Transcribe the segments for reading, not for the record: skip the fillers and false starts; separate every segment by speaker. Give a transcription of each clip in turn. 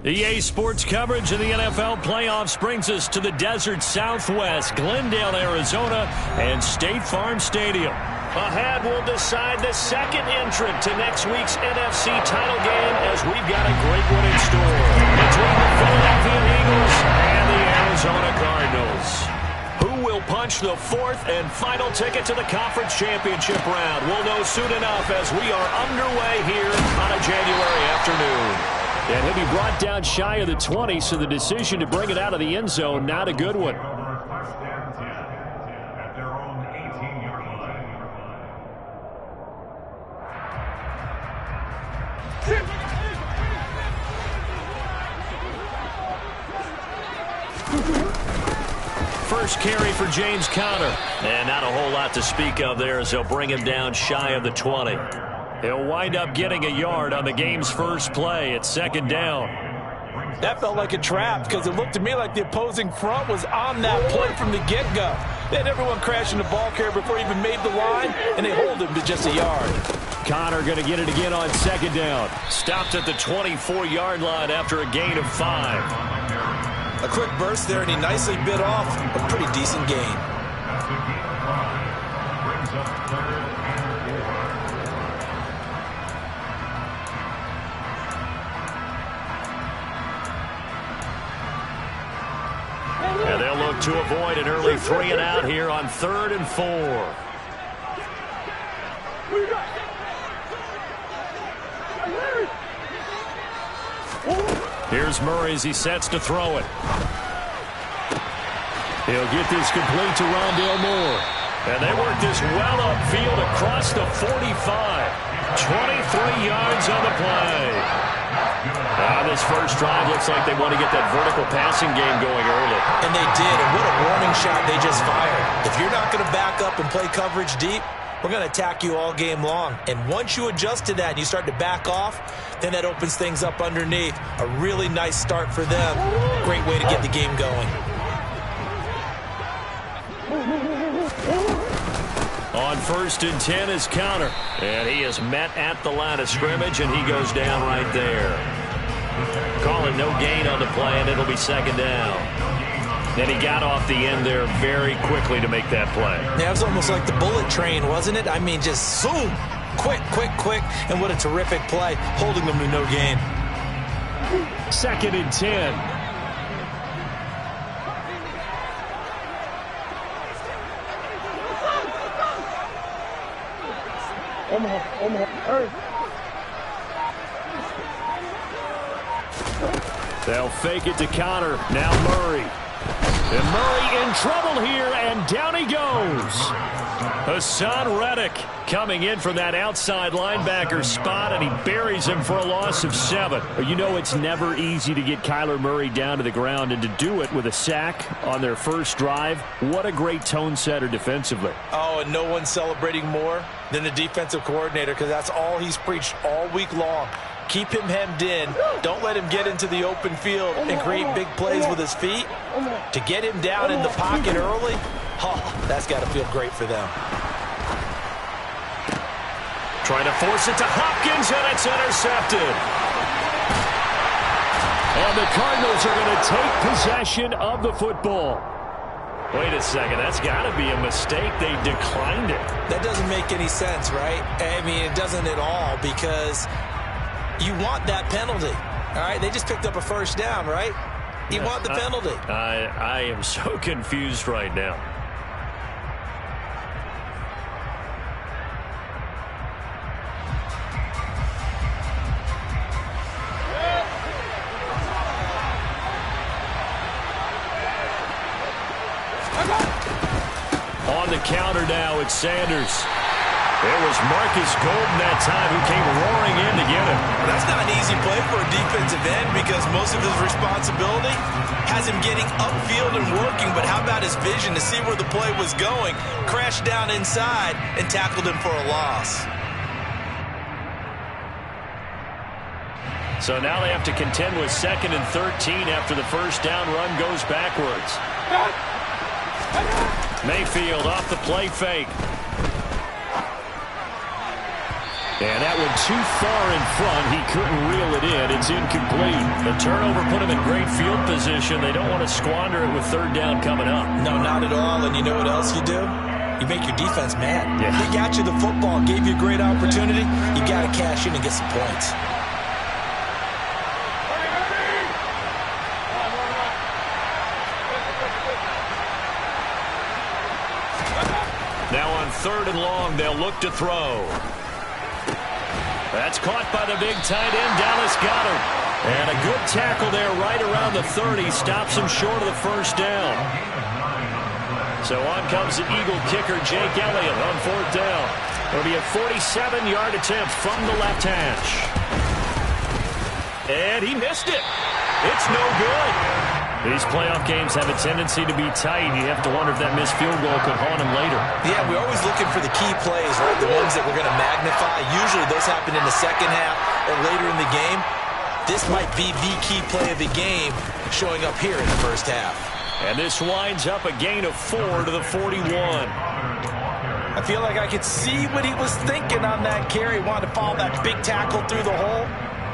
Speaker 1: EA Sports coverage of the NFL playoffs brings us to the desert Southwest, Glendale, Arizona, and State Farm Stadium. Ahead, we'll decide the second entrant to next week's NFC title game as we've got a great one in store between the Philadelphia Eagles and the Arizona Cardinals. Who will punch the fourth and final ticket to the conference championship round? We'll know soon enough as we are underway here on a January afternoon. And he'll be brought down shy of the 20, so the decision to bring it out of the end zone, not a good one. First carry for James Conner. And not a whole lot to speak of there as they'll bring him down shy of the 20. He'll wind up getting a yard on the game's first play at second down.
Speaker 2: That felt like a trap because it looked to me like the opposing front was on that play from the get-go. They had everyone crashing the ball carrier before he even made the line, and they hold him to just a yard.
Speaker 1: Conner going to get it again on second down. Stopped at the 24-yard line after a gain of 5.
Speaker 2: A quick burst there, and he nicely bit off a pretty decent gain.
Speaker 1: And they'll look to avoid an early 3 and out here on 3rd and 4. Here's Murray as he sets to throw it. He'll get this complete to Rondale Moore. And they work this well upfield across the 45. 23 yards on the play. This first drive looks like they want to get that vertical passing game going early.
Speaker 2: And they did, and what a warning shot they just fired. If you're not going to back up and play coverage deep, we're going to attack you all game long. And once you adjust to that and you start to back off, then that opens things up underneath. A really nice start for them. Great way to get the game going.
Speaker 1: On 1st and 10 is Conner. And he is met at the line of scrimmage, and he goes down right there. Calling no gain on the play, and it'll be second down. And he got off the end there very quickly to make that play.
Speaker 2: Yeah, it was almost like the bullet train, wasn't it? I mean, just zoom. Quick, quick, quick. And what a terrific play, holding them to no gain.
Speaker 1: 2nd and 10. They'll fake it to Conner. Now Murray. And Murray in trouble here, and down he goes. Hassan Reddick coming in from that outside linebacker spot, and he buries him for a loss of 7. You know it's never easy to get Kyler Murray down to the ground, and to do it with a sack on their first drive, what a great tone setter defensively.
Speaker 2: Oh, and no one's celebrating more than the defensive coordinator, because that's all he's preached all week long. Keep him hemmed in. Don't let him get into the open field and create big plays with his feet. To get him down in the pocket early, oh, that's got to feel great for them.
Speaker 1: Trying to force it to Hopkins, and it's intercepted. And the Cardinals are going to take possession of the football. Wait a second, that's got to be a mistake. They declined it.
Speaker 2: That doesn't make any sense, right? I mean, it doesn't at all, because you want that penalty. All right, they just picked up a first down, right? You want the penalty.
Speaker 1: I am so confused right now. On the counter now, it's Sanders. It was Marcus Golden that time who came roaring in to get him.
Speaker 2: That's not an easy play for a defensive end, because most of his responsibility has him getting upfield and working, but how about his vision to see where the play was going, crashed down inside, and tackled him for a loss.
Speaker 1: So now they have to contend with 2nd and 13 after the first down run goes backwards. Mayfield off the play fake. And that one too far in front. He couldn't reel it in. It's incomplete. The turnover put him in great field position. They don't want to squander it with third down coming up.
Speaker 2: No, not at all. And you know what else you do? You make your defense mad.
Speaker 1: Yeah.
Speaker 2: They got you the football, gave you a great opportunity. You got to cash in and get some points.
Speaker 1: Now on third and long, they'll look to throw. That's caught by the big tight end, Dallas Goedert. And a good tackle there right around the 30. Stops him short of the first down. So on comes the Eagle kicker, Jake Elliott, on fourth down. It'll be a 47-yard attempt from the left hash. And he missed it. It's no good. These playoff games have a tendency to be tight. You have to wonder if that missed field goal could haunt him later.
Speaker 2: Yeah, we're always looking for the key plays, right? The ones that we're going to magnify. Usually those happen in the second half or later in the game. This might be the key play of the game showing up here in the first half.
Speaker 1: And this winds up a gain of 4 to the 41.
Speaker 2: I feel like I could see what he was thinking on that carry. Wanted to follow that big tackle through the hole.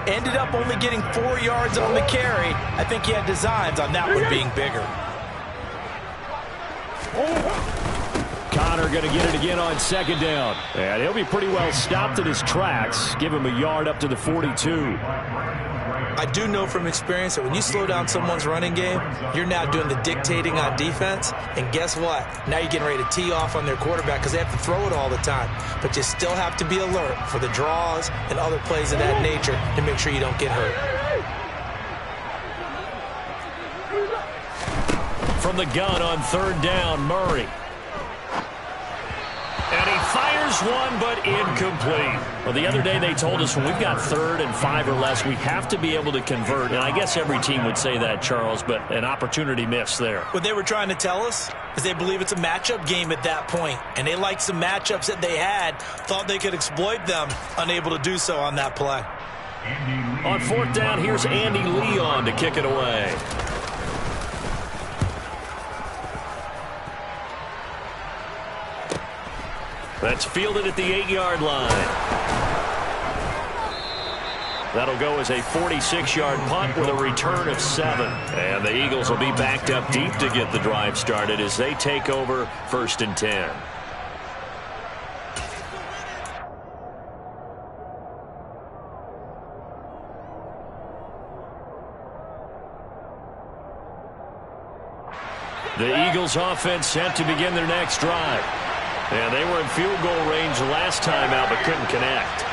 Speaker 2: Ended up only getting 4 yards on the carry. I think he had designs on that one being bigger.
Speaker 1: Connor going to get it again on second down. And he'll be pretty well stopped in his tracks. Give him a yard up to the 42.
Speaker 2: I do know from experience that when you slow down someone's running game, you're now doing the dictating on defense. And guess what? Now you're getting ready to tee off on their quarterback because they have to throw it all the time. But you still have to be alert for the draws and other plays of that nature to make sure you don't get hurt.
Speaker 1: From the gun on third down, Murray. And he fires one, but incomplete. Well, the other day they told us when we've got 3rd and 5 or less, we have to be able to convert. And I guess every team would say that, Charles, but an opportunity missed there.
Speaker 2: What they were trying to tell us is they believe it's a matchup game at that point. And they liked some matchups that they had, thought they could exploit them, unable to do so on that play.
Speaker 1: On fourth down, here's Andy Leon to kick it away. That's fielded at the 8-yard line. That'll go as a 46-yard punt with a return of 7. And the Eagles will be backed up deep to get the drive started as they take over 1st and 10. The Eagles offense set to begin their next drive. And they were in field goal range last time out, but couldn't connect.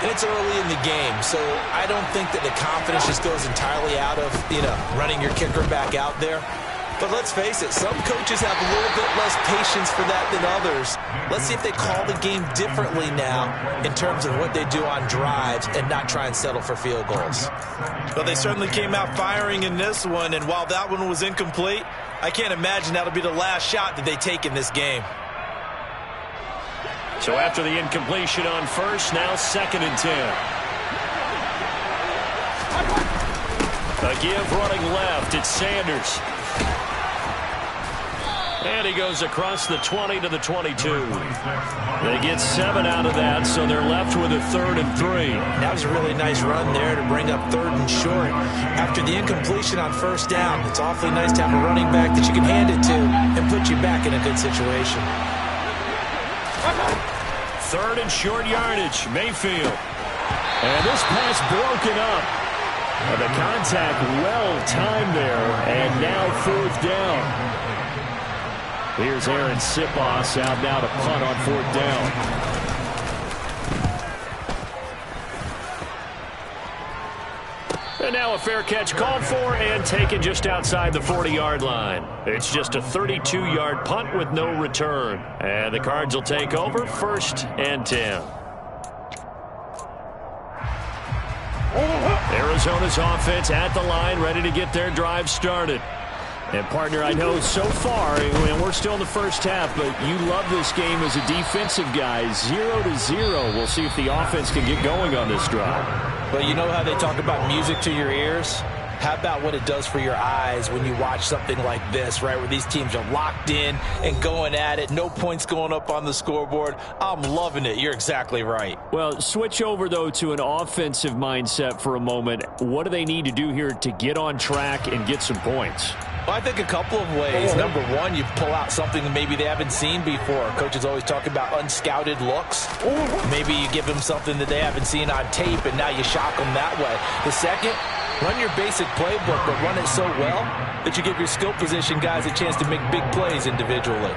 Speaker 2: And it's early in the game, so I don't think that the confidence just goes entirely out of, running your kicker back out there. But let's face it, some coaches have a little bit less patience for that than others. Let's see if they call the game differently now in terms of what they do on drives and not try and settle for field goals. Well, they certainly came out firing in this one, and while that one was incomplete, I can't imagine that'll be the last shot that they take in this game.
Speaker 1: So after the incompletion on first, now 2nd and 10. A give running left. It's Sanders. And he goes across the 20 to the 22. They get 7 out of that, so they're left with a 3rd and 3.
Speaker 2: That was a really nice run there to bring up 3rd and short. After the incompletion on first down, it's awfully nice to have a running back that you can hand it to and put you back in a good situation.
Speaker 1: 3rd and short yardage, Mayfield. And this pass broken up. And the contact well timed there, and now 4th down. Here's Aaron Sipos out now to punt on 4th down. And now a fair catch called for and taken just outside the 40-yard line. It's just a 32-yard punt with no return. And the Cards will take over 1st and 10. Arizona's offense at the line, ready to get their drive started. And, partner, I know so far, and we're still in the first half, but you love this game as a defensive guy. 0-0. We'll see if the offense can get going on this drive.
Speaker 2: Well, you know how they talk about music to your ears? How about what it does for your eyes when you watch something like this, right, where these teams are locked in and going at it, no points going up on the scoreboard. I'm loving it. You're exactly right.
Speaker 1: Well, switch over, though, to an offensive mindset for a moment. What do they need to do here to get on track and get some points?
Speaker 2: Well, I think a couple of ways. Number one, you pull out something that maybe they haven't seen before. Coaches always talk about unscouted looks. Maybe you give them something that they haven't seen on tape, and now you shock them that way. The second, run your basic playbook, but run it so well that you give your skill position guys a chance to make big plays individually.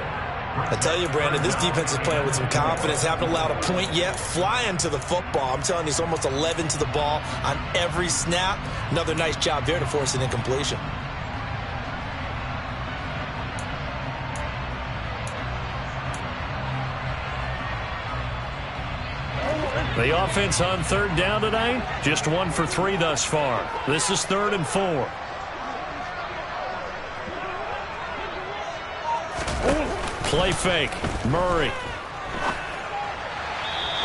Speaker 3: I tell you, Brandon, this defense is playing with some confidence. Haven't allowed a point yet. Flying to the football. I'm telling you, it's almost 11 to the ball on every snap. Another nice job there to force an incompletion.
Speaker 1: The offense on third down tonight, just 1 for 3 thus far. This is 3rd and 4. Play fake. Murray.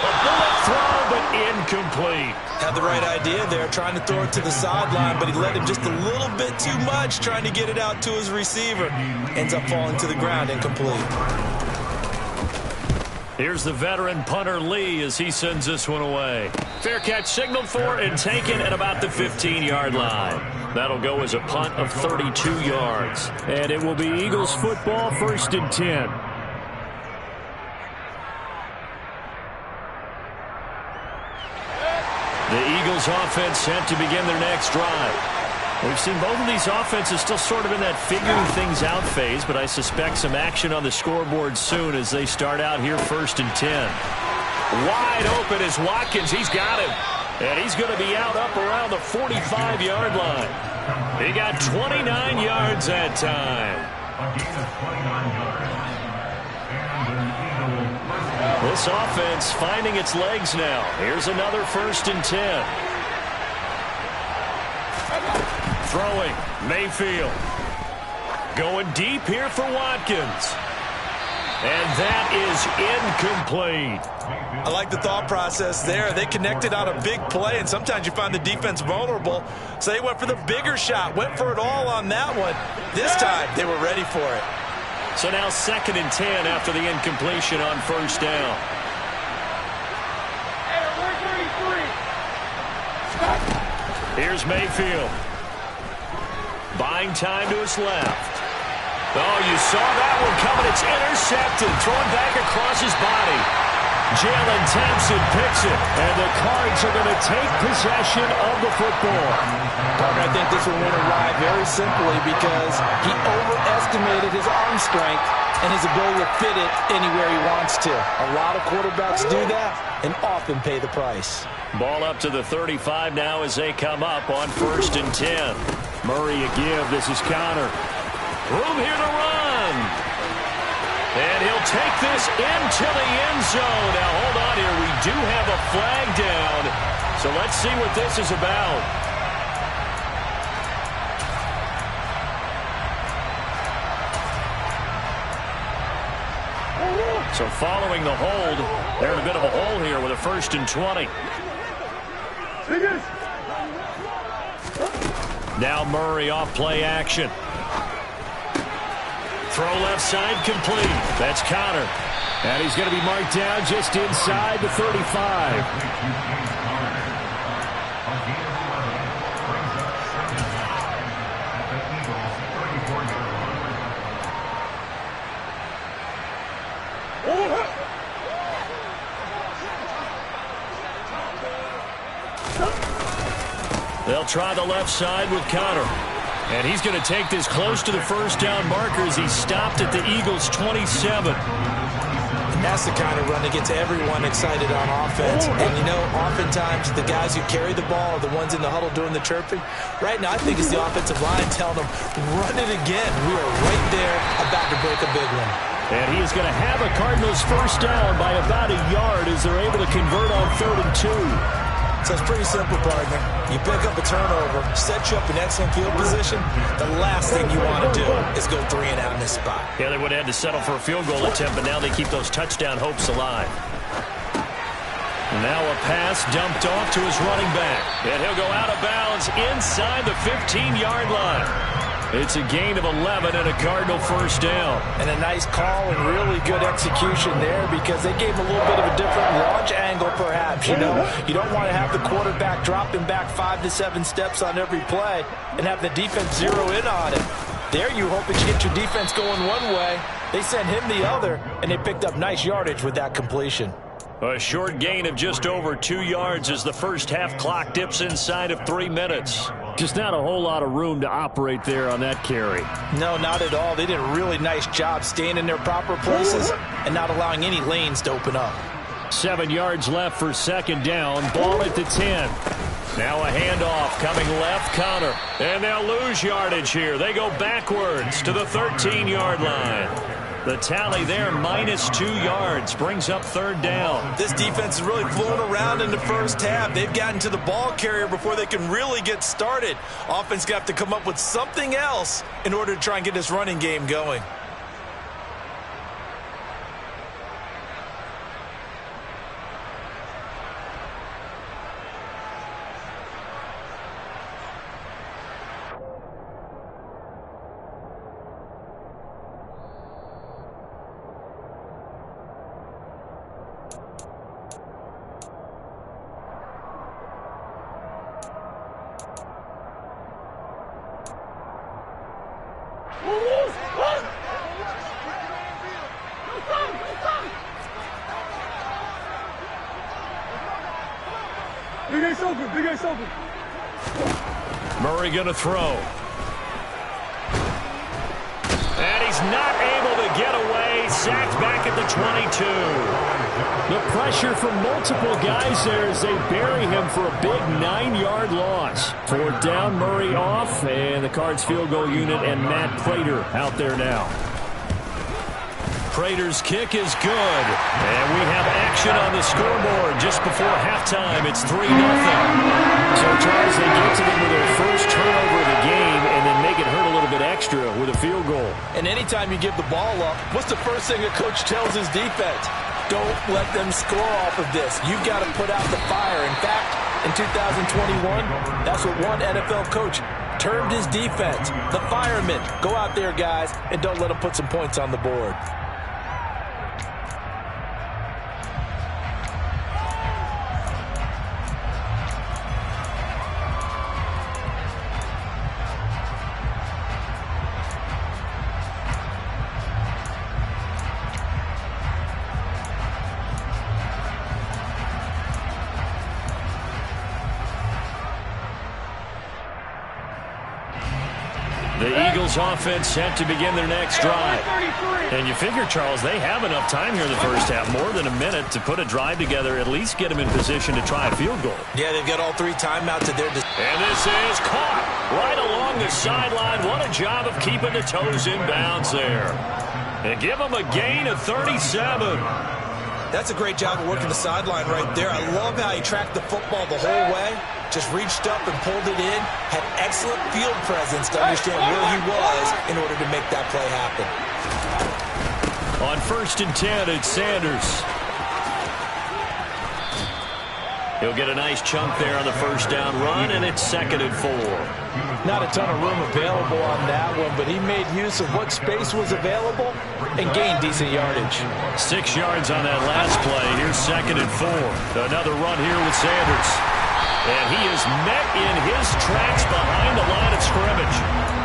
Speaker 1: A bullet throw, but incomplete.
Speaker 3: Had the right idea there, trying to throw it to the sideline, but he led him just a little bit too much, trying to get it out to his receiver. Ends up falling to the ground, incomplete.
Speaker 1: Here's the veteran punter Lee as he sends this one away. Fair catch signaled for and taken at about the 15-yard line. That'll go as a punt of 32 yards. And it will be Eagles football, 1st and 10. The Eagles offense set to begin their next drive. We've seen both of these offenses still sort of in that figuring things out phase, but I suspect some action on the scoreboard soon as they start out here 1st and 10. Wide open is Watkins. He's got him. And he's going to be out up around the 45-yard line. He got 29 yards that time. This offense finding its legs now. Here's another 1st and 10. Throwing, Mayfield. Going deep here for Watkins. And that is incomplete.
Speaker 3: I like the thought process there. They connected on a big play, and sometimes you find the defense vulnerable. So they went for the bigger shot, went for it all on that one. This time, they were ready for it.
Speaker 1: So now 2nd and 10 after the incompletion on 1st down. Here's Mayfield. Buying time to his left. Oh, you saw that one coming. It's intercepted. Thrown back across his body. Jalen Thompson picks it. And the Cards are going to take possession of the football.
Speaker 2: I think this will win a ride very simply because he overestimated his arm strength and his ability to fit it anywhere he wants to. A lot of quarterbacks do that and often pay the price.
Speaker 1: Ball up to the 35 now as they come up on 1st and 10. Murray a give. This is Connor. Room here to run. And he'll take this into the end zone. Now, hold on here. We do have a flag down. So let's see what this is about. So following the hold, they're in a bit of a hole here with a 1st and 20. Now Murray off play action. Throw left side complete. That's Connor. And he's going to be marked down just inside the 35. They'll try the left side with Connor. And he's going to take this close to the 1st down marker as he stopped at the Eagles' 27.
Speaker 3: That's the kind of run that gets everyone excited on offense. And, you know, oftentimes the guys who carry the ball are the ones in the huddle doing the chirping. Right now, I think it's the offensive line telling them, run it again. We are right there about to break a big one.
Speaker 1: And he is going to have a Cardinals 1st down by about a yard as they're able to convert on 3rd and 2.
Speaker 3: So it's pretty simple, partner. You pick up a turnover, set you up in excellent field position. The last thing you want to do is go 3 and out in this spot.
Speaker 1: Yeah, they would have had to settle for a field goal attempt, but now they keep those touchdown hopes alive. Now a pass dumped off to his running back. And he'll go out of bounds inside the 15-yard line. It's a gain of 11 and a Cardinal first down.
Speaker 2: And a nice call and really good execution there because they gave him a little bit of a different launch angle perhaps. You know, you don't want to have the quarterback dropping back 5 to 7 steps on every play and have the defense zero in on it. There you hope that you get your defense going one way. They sent him the other, and they picked up nice yardage with that completion.
Speaker 1: A short gain of just over 2 yards as the first half clock dips inside of 3 minutes. Just not a whole lot of room to operate there on that carry.
Speaker 2: No, not at all. They did a really nice job staying in their proper places and not allowing any lanes to open up.
Speaker 1: 7 yards left for second down. Ball at the 10. Now a handoff coming left, Connor. And they'll lose yardage here. They go backwards to the 13-yard line. The tally there, -2 yards, brings up third down.
Speaker 3: This defense is really flown around in the first half. They've gotten to the ball carrier before they can really get started. Offense got to come up with something else in order to try and get this running game going.
Speaker 1: Murray going to throw. And he's not able to get away. Sacked back at the 22. The pressure from multiple guys there as they bury him for a big 9-yard loss. Fourth down, Murray off, and the Cards field goal unit and Matt Prater out there now. Prater's kick is good. And we have action on the scoreboard just before halftime. It's 3-0. So, Charles, they get to them with their first turnover of the game and then make it hurt a little bit extra with a field goal.
Speaker 2: And anytime you give the ball up, what's the first thing a coach tells his defense? Don't let them score off of this. You've got to put out the fire. In fact, in 2021, that's what one NFL coach termed his defense. The firemen. Go out there, guys, and don't let them put some points on the board.
Speaker 1: The Eagles offense set to begin their next drive. And you figure, Charles, they have enough time here in the first half, more than a minute to put a drive together, at least get them in position to try a field goal.
Speaker 3: Yeah, they've got all 3 timeouts at their disposal.
Speaker 1: And this is caught right along the sideline. What a job of keeping the toes in bounds there. And give them a gain of 37.
Speaker 3: That's a great job of working the sideline right there. I love how he tracked the football the whole way. Just reached up and pulled it in. Had excellent field presence to understand where he was in order to make that play happen.
Speaker 1: On 1st and 10, it's Sanders. He'll get a nice chunk there on the first down run, and it's 2nd and 4.
Speaker 2: Not a ton of room available on that one, but he made use of what space was available and gained decent yardage.
Speaker 1: 6 yards on that last play. Here's 2nd and 4. Another run here with Sanders. And he is met in his tracks behind the line of scrimmage.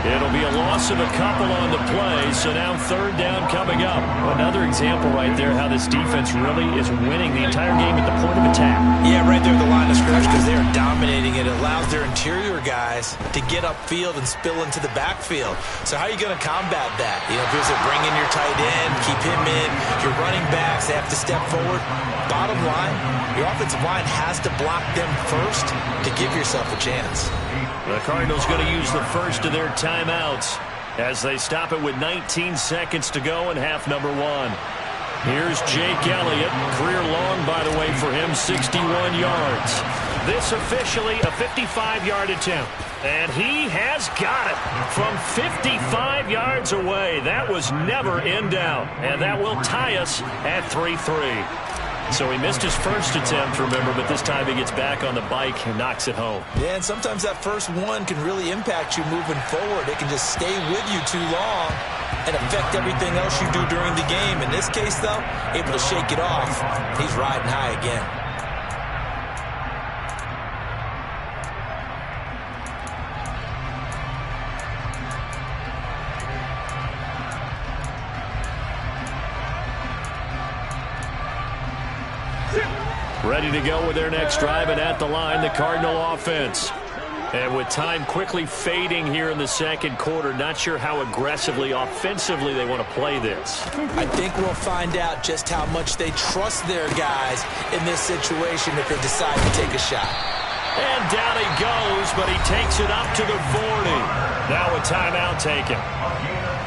Speaker 1: It'll be a loss of a couple on the play, so now 3rd down coming up. Another example right there how this defense really is winning the entire game at the point of attack.
Speaker 3: Yeah, right there at the line of scrimmage because they are dominating it. It allows their interior guys to get upfield and spill into the backfield. So how are you going to combat that? You know, if there's a bring in your tight end, keep him in, your running backs, they have to step forward. Bottom line, your offensive line has to block them first to give yourself a chance.
Speaker 1: The Cardinals going to use the first of their timeouts as they stop it with 19 seconds to go in half number 1. Here's Jake Elliott. Career long, by the way, for him, 61 yards. This officially a 55-yard attempt. And he has got it from 55 yards away. That was never in doubt. And that will tie us at 3-3. So he missed his first attempt, remember, but this time he gets back on the bike and knocks it home.
Speaker 3: Yeah, and sometimes that first one can really impact you moving forward. It can just stay with you too long and affect everything else you do during the game. In this case, though, able to shake it off. He's riding high again.
Speaker 1: Ready to go with their next drive, and at the line, the Cardinal offense. And with time quickly fading here in the second quarter, not sure how aggressively, offensively they want to play this.
Speaker 3: I think we'll find out just how much they trust their guys in this situation if they decide to take a shot.
Speaker 1: And down he goes, but he takes it up to the 40. Now a timeout taken.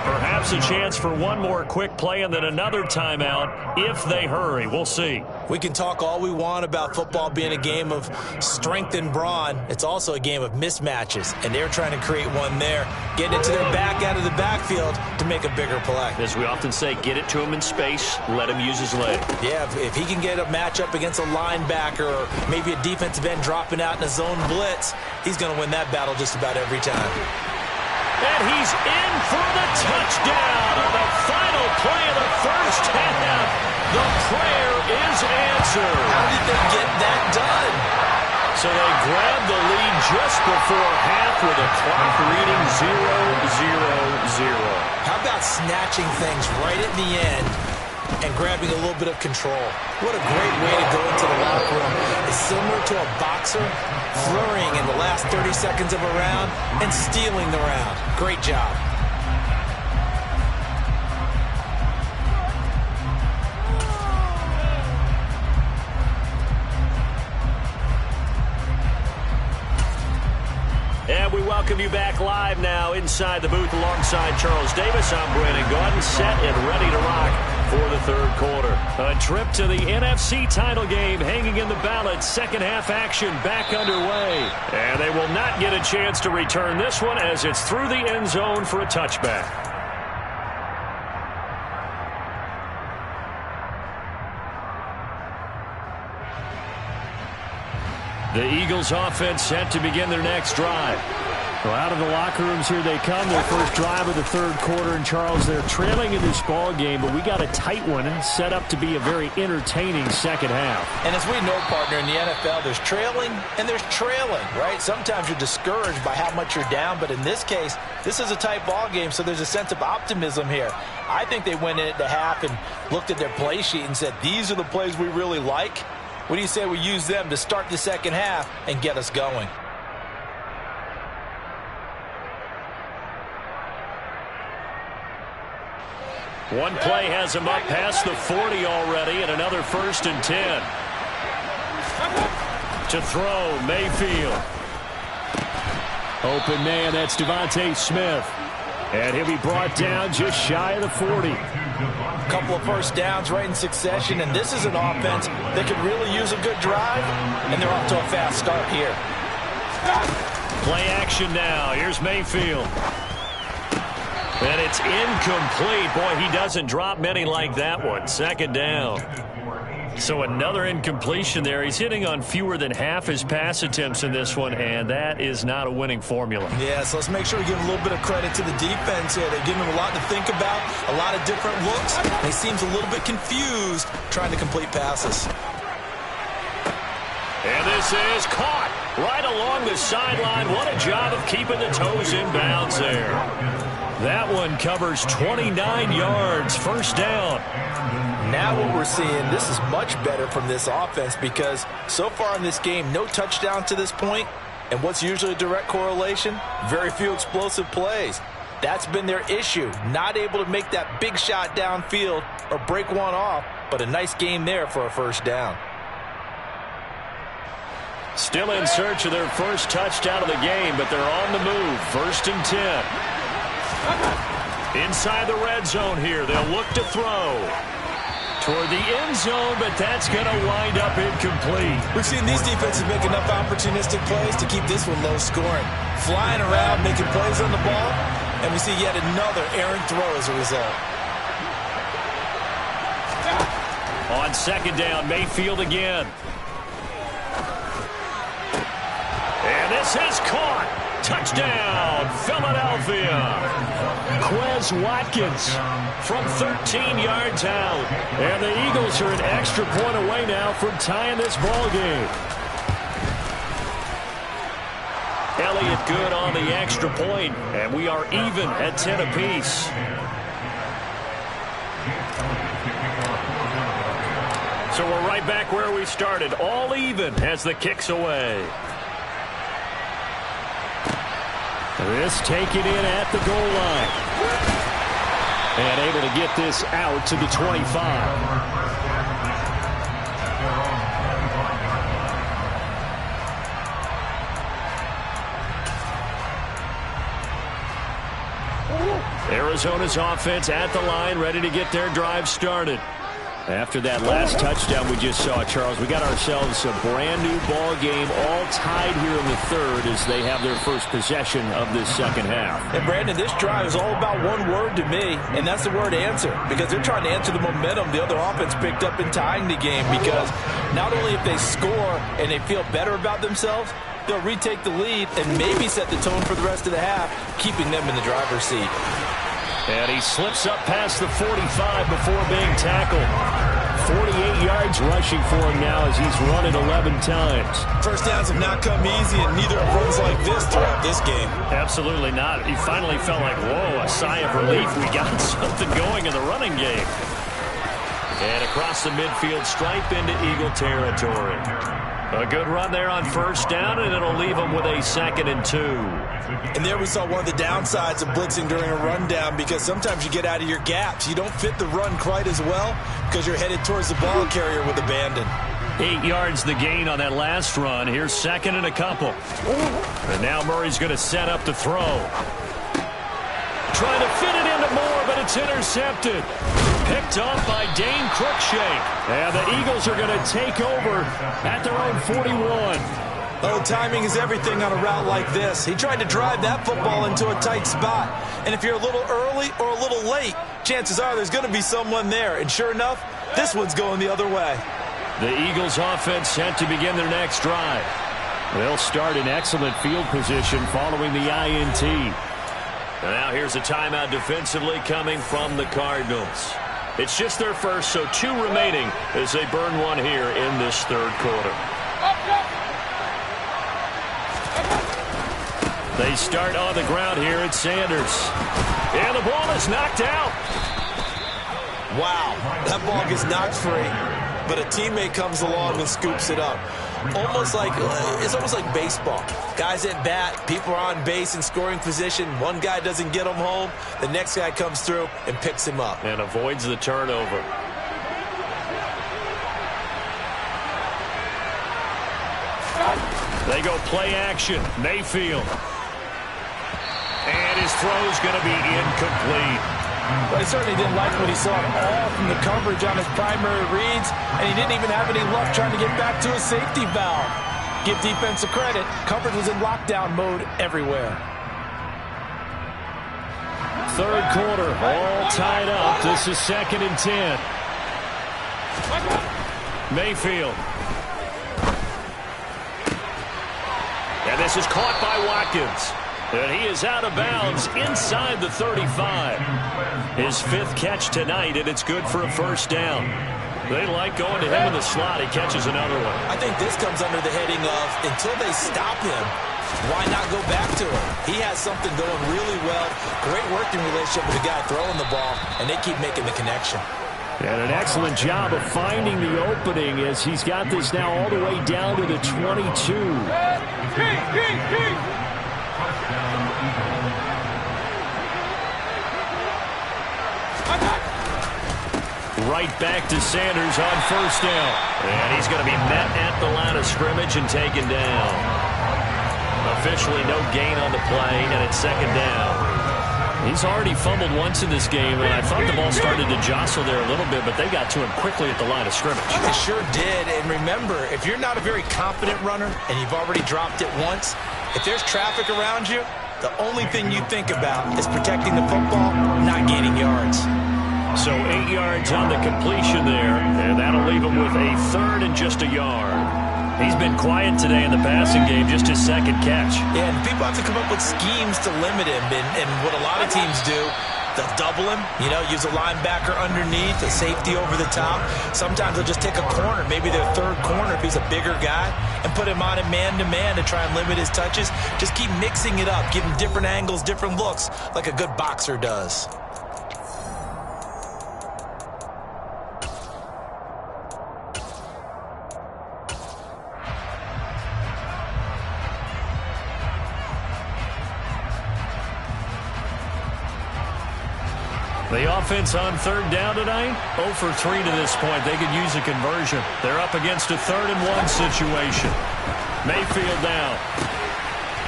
Speaker 1: Perhaps a chance for one more quick play and then another timeout if they hurry. We'll see.
Speaker 3: We can talk all we want about football being a game of strength and brawn. It's also a game of mismatches, and they're trying to create one there, getting it to their back out of the backfield to make a bigger play.
Speaker 1: As we often say, get it to him in space, let him use his leg.
Speaker 3: Yeah, if he can get a matchup against a linebacker or maybe a defensive end dropping out in a zone blitz, he's going to win that battle just about every time.
Speaker 1: And he's in for the touchdown on the final play of the first half. The prayer is answered.
Speaker 3: How did they get that done?
Speaker 1: So they grabbed the lead just before half with a clock reading 0-0-0.
Speaker 3: How about snatching things right at the end and grabbing a little bit of control? What a great way to go into the locker room. It's similar to a boxer flurrying in the last 30 seconds of a round and stealing the round. Great job.
Speaker 1: And we welcome you back live now inside the booth alongside Charles Davis. I'm Brandon Gaudin, set and ready to rock for the third quarter. A trip to the NFC title game hanging in the balance. Second half action back underway. And they will not get a chance to return this one as it's through the end zone for a touchback. The Eagles offense set to begin their next drive. Well, out of the locker rooms here they come. Their first drive of the third quarter. And, Charles, they're trailing in this ball game, but we got a tight one set up to be a very entertaining second half.
Speaker 3: And as we know, partner, in the NFL, there's trailing and there's trailing, right? Sometimes you're discouraged by how much you're down, but in this case, this is a tight ball game, so there's a sense of optimism here. I think they went in at the half and looked at their play sheet and said, these are the plays we really like. What do you say we use them to start the second half and get us going?
Speaker 1: One play has him up past the 40 already, and another 1st and 10. To throw, Mayfield. Open man, that's Devontae Smith. And he'll be brought down just shy of the 40.
Speaker 3: A couple of first downs right in succession, and this is an offense that could really use a good drive, and they're off to a fast start here.
Speaker 1: Play action now. Here's Mayfield. And it's incomplete. Boy, he doesn't drop many like that one. Second down. So another incompletion there. He's hitting on fewer than half his pass attempts in this one, and that is not a winning formula.
Speaker 3: Yeah, so let's make sure we give a little bit of credit to the defense here. They're giving him a lot to think about, a lot of different looks. He seems a little bit confused trying to complete passes.
Speaker 1: And this is caught right along the sideline. What a job of keeping the toes in bounds there. That one covers 29 yards, first down.
Speaker 3: Now what we're seeing, this is much better from this offense because so far in this game, no touchdown to this point. And what's usually a direct correlation? Very few explosive plays. That's been their issue, not able to make that big shot downfield or break one off, but a nice game there for a first down.
Speaker 1: Still in search of their first touchdown of the game, but they're on the move. 1st and 10. Inside the red zone here, they'll look to throw. Toward the end zone, but that's going to wind up incomplete.
Speaker 3: We've seen these defenses make enough opportunistic plays to keep this one low scoring. Flying around, making plays on the ball, and we see yet another errant throw as a result.
Speaker 1: On second down, Mayfield again. And this is caught. Touchdown, Philadelphia. Quez Watkins from 13 yards out. And the Eagles are an extra point away now from tying this ball game. Elliott good on the extra point, and we are even at 10 apiece. So we're right back where we started, all even as the kick's away. This taken in at the goal line. And able to get this out to the 25. Arizona's offense at the line, ready to get their drive started. After that last touchdown we just saw, Charles, we got ourselves a brand-new ball game, all tied here in the third as they have their first possession of this second half.
Speaker 2: And, Brandon, this drive is all about one word to me, and that's the word answer, because they're trying to answer the momentum the other offense picked up in tying the game, because not only if they score and they feel better about themselves, they'll retake the lead and maybe set the tone for the rest of the half, keeping them in the driver's seat.
Speaker 1: And he slips up past the 45 before being tackled. 48 yards rushing for him now as he's run it 11 times.
Speaker 3: First downs have not come easy, and neither have runs like this throughout this game.
Speaker 1: Absolutely not. He finally felt like, whoa, a sigh of relief. We got something going in the running game. And across the midfield, stripe into Eagle territory. A good run there on first down, and it'll leave them with a 2nd and 2.
Speaker 3: And there we saw one of the downsides of blitzing during a rundown, because sometimes you get out of your gaps. You don't fit the run quite as well because you're headed towards the ball carrier with abandon.
Speaker 1: 8 yards the gain on that last run. Here's 2nd and a couple. And now Murray's going to set up the throw. Trying to fit it into Moore, but it's intercepted. Picked off by Dane Cruikshank. And the Eagles are going to take over at their own 41.
Speaker 3: Oh, timing is everything on a route like this. He tried to drive that football into a tight spot. And if you're a little early or a little late, chances are there's going to be someone there. And sure enough, this one's going the other way.
Speaker 1: The Eagles offense set to begin their next drive. They'll start in excellent field position following the INT. And now here's a timeout defensively coming from the Cardinals. It's just their first, so 2 remaining as they burn one here in this third quarter. They start on the ground here at Sanders. And the ball is knocked out.
Speaker 3: Wow, that ball gets knocked free, but a teammate comes along and scoops it up. It's almost like baseball. Guys at bat, people are on base in scoring position. One guy doesn't get him home. The next guy comes through and picks him up.
Speaker 1: And avoids the turnover. They go play action. Mayfield. And his throw's going to be incomplete.
Speaker 2: But he certainly didn't like what he saw at all from the coverage on his primary reads, and he didn't even have any luck trying to get back to his safety valve. Give defense a credit. Coverage was in lockdown mode everywhere.
Speaker 1: Third quarter, all tied up. This is 2nd and 10. Mayfield. And this is caught by Watkins. And he is out of bounds inside the 35. His 5th catch tonight, and it's good for a first down. They like going to him in the slot. He catches another one.
Speaker 3: I think this comes under the heading of, until they stop him, why not go back to him? He has something going really well. Great working relationship with the guy throwing the ball, and they keep making the connection.
Speaker 1: And an excellent job of finding the opening as he's got this now all the way down to the 22. Right back to Sanders on first down. And he's going to be met at the line of scrimmage and taken down. Officially no gain on the play, and it's 2nd down. He's already fumbled once in this game, and I thought the ball started to jostle there a little bit, but they got to him quickly at the line of scrimmage.
Speaker 3: It sure did, and remember, if you're not a very confident runner and you've already dropped it once, if there's traffic around you, the only thing you think about is protecting the football, not gaining yards.
Speaker 1: So 8 yards on the completion there, and that'll leave him with a third and just a yard. He's been quiet today in the passing game, just his second catch.
Speaker 3: Yeah, and people have to come up with schemes to limit him, and what a lot of teams do, they'll double him, use a linebacker underneath, a safety over the top. Sometimes they'll just take a corner, maybe their third corner if he's a bigger guy, and put him on a man-to-man to try and limit his touches. Just keep mixing it up, give him different angles, different looks, like a good boxer does.
Speaker 1: The offense on third down tonight, 0 for 3 to this point. They could use a conversion. They're up against a 3rd and 1 situation. Mayfield down.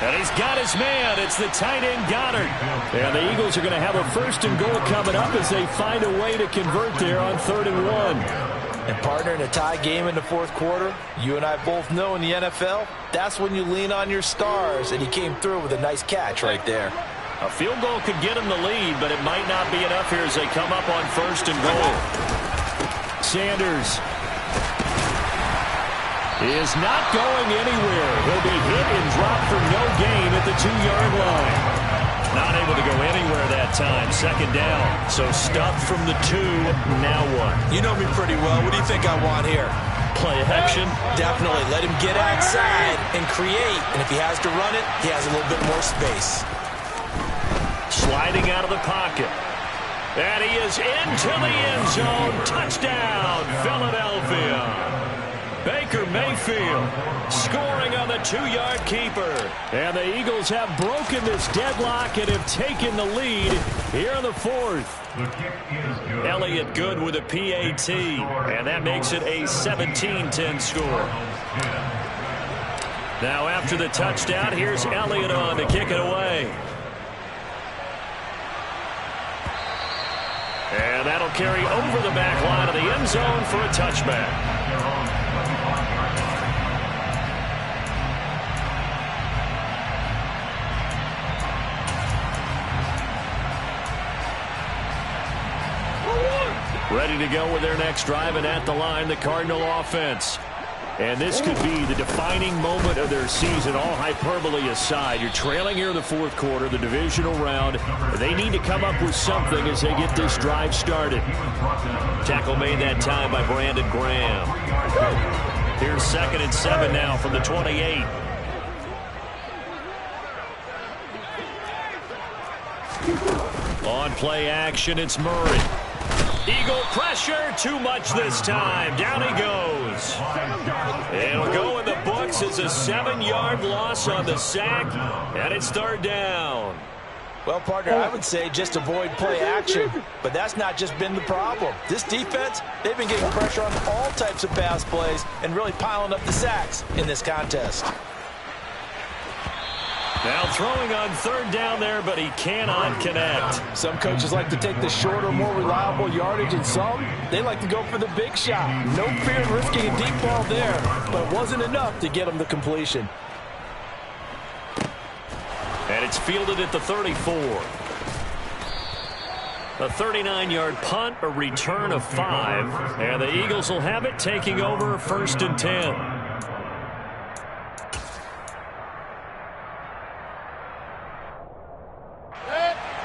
Speaker 1: And he's got his man. It's the tight end Goddard. And the Eagles are going to have a 1st and goal coming up as they find a way to convert there on 3rd and 1.
Speaker 2: And partner, in a tie game in the 4th quarter, you and I both know in the NFL, that's when you lean on your stars. And he came through with a nice catch right there.
Speaker 1: A field goal could get him the lead, but it might not be enough here as they come up on 1st and goal. Sanders is not going anywhere. He'll be hit and dropped for no gain at the 2-yard line. Not able to go anywhere that time. 2nd down. So stuffed from the 2. Now what?
Speaker 3: You know me pretty well. What do you think I want here?
Speaker 1: Play action?
Speaker 3: Definitely. Let him get outside and create. And if he has to run it, he has a little bit more space.
Speaker 1: Sliding out of the pocket. And he is into the end zone. Touchdown, Philadelphia. Baker Mayfield scoring on the 2-yard keeper. And the Eagles have broken this deadlock and have taken the lead here in the 4th. Elliott good with a PAT. And that makes it a 17-10 score. Now after the touchdown, here's Elliott on to kick it away. And that'll carry over the back line of the end zone for a touchback. Ready to go with their next drive, and at the line, the Cardinal offense. And this could be the defining moment of their season, all hyperbole aside. You're trailing here in the 4th quarter, the divisional round. They need to come up with something as they get this drive started. Tackle made that time by Brandon Graham. Here's 2nd and 7 now from the 28. On play action, it's Murray. Eagle pressure, too much this time. Down he goes. It'll go in the books as a 7-yard loss on the sack, and it's 3rd down.
Speaker 2: Well, partner, I would say just avoid play action, but that's not just been the problem. This defense, they've been getting pressure on all types of pass plays and really piling up the sacks in this contest.
Speaker 1: Now throwing on 3rd down there, but he cannot connect.
Speaker 2: Some coaches like to take the shorter, more reliable yardage, and some, they like to go for the big shot. No fear of risking a deep ball there, but it wasn't enough to get him the completion.
Speaker 1: And it's fielded at the 34. A 39-yard punt, a return of 5. And the Eagles will have it, taking over 1st and 10.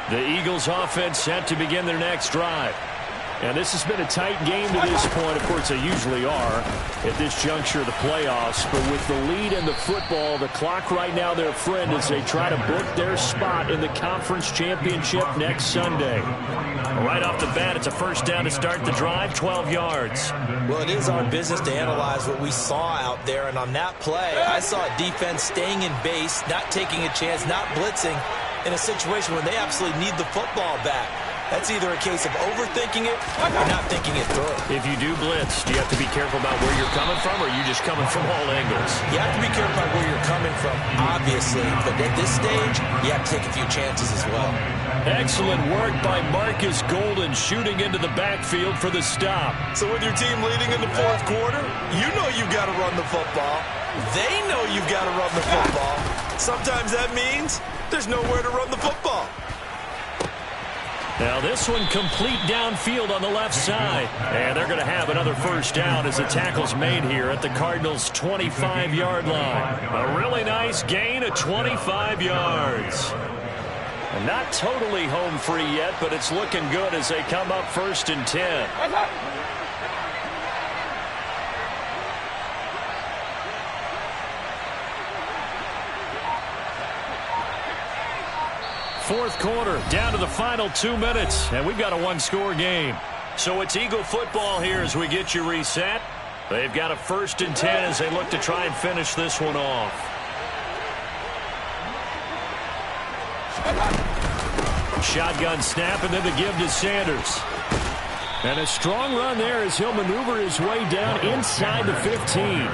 Speaker 1: The Eagles offense set to begin their next drive. And this has been a tight game to this point. Of course, they usually are at this juncture of the playoffs. But with the lead in the football, the clock right now their friend as they try to book their spot in the conference championship next Sunday. Right off the bat, it's a 1st down to start the drive, 12 yards.
Speaker 3: Well, it is our business to analyze what we saw out there. And on that play, I saw a defense staying in base, not taking a chance, not blitzing in a situation when they absolutely need the football back. That's either a case of overthinking it or not thinking it through.
Speaker 1: If you do blitz, do you have to be careful about where you're coming from, or are you just coming from all angles?
Speaker 3: You have to be careful about where you're coming from, obviously. But at this stage, you have to take a few chances as well.
Speaker 1: Excellent work by Marcus Golden shooting into the backfield for the stop.
Speaker 3: So with your team leading in the 4th quarter, you know you've got to run the football. They know you've got to run the football. Sometimes that means there's nowhere to run the football.
Speaker 1: Now this one complete downfield on the left side. And they're going to have another first down as the tackle's made here at the Cardinals' 25-yard line. A really nice gain of 25 yards. And not totally home free yet, but it's looking good as they come up 1st and 10. Fourth quarter, down to the final 2 minutes, and we've got a one-score game. So it's Eagle football here as we get you reset. They've got a 1st and 10 as they look to try and finish this one off. Shotgun snap, and then the give to Sanders. And a strong run there as he'll maneuver his way down inside the 15.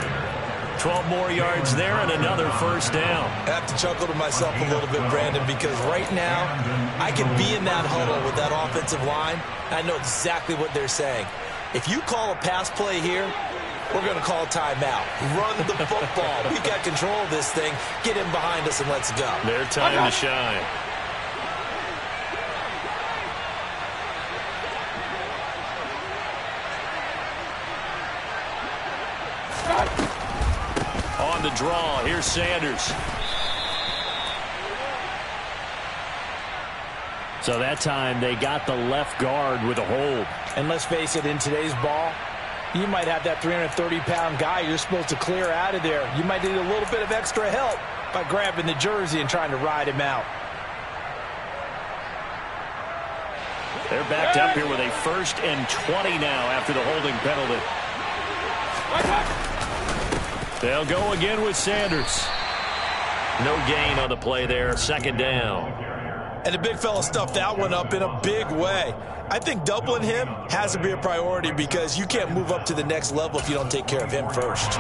Speaker 1: 12 more yards there and another first down.
Speaker 3: I have to chuckle to myself a little bit, Brandon, because right now I can be in that huddle with that offensive line. I know exactly what they're saying. If you call a pass play here, we're going to call a timeout. Run the football. We've got control of this thing. Get him behind us and let's go.
Speaker 1: Their time to shine. On the draw, here's Sanders. So that time they got the left guard with a hold.
Speaker 4: And let's face it, in today's ball, you might have that 330-pound guy you're supposed to clear out of there. You might need a little bit of extra help by grabbing the jersey and trying to ride him out.
Speaker 1: They're backed up here with a 1st and 20 now after the holding penalty. They'll go again with Sanders. No gain on the play there. 2nd down.
Speaker 3: And the big fella stuffed that one up in a big way. I think doubling him has to be a priority because you can't move up to the next level if you don't take care of him first.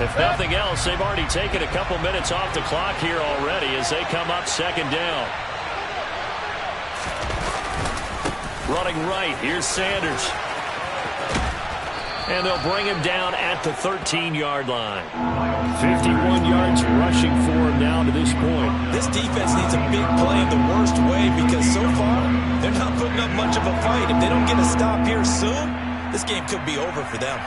Speaker 1: If nothing else, they've already taken a couple minutes off the clock here already as they come up 2nd down. Running right, here's Sanders. And they'll bring him down at the 13-yard line. 51 yards rushing for him now to this point.
Speaker 3: This defense needs a big play in the worst way because so far, they're not putting up much of a fight. If they don't get a stop here soon, this game could be over for them.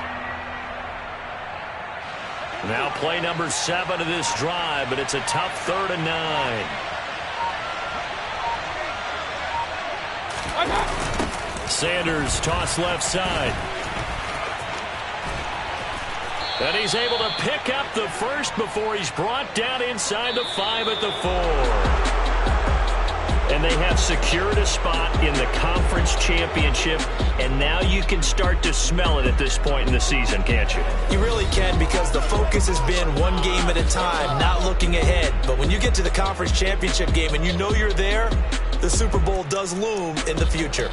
Speaker 1: Now play number 7 of this drive, but it's a tough 3rd and 9. Sanders toss left side. And he's able to pick up the first before he's brought down inside the 5 at the 4. And they have secured a spot in the conference championship, and now you can start to smell it at this point in the season, can't you?
Speaker 3: You really can because the focus has been one game at a time, not looking ahead. But when you get to the conference championship game and you know you're there, the Super Bowl does loom in the future.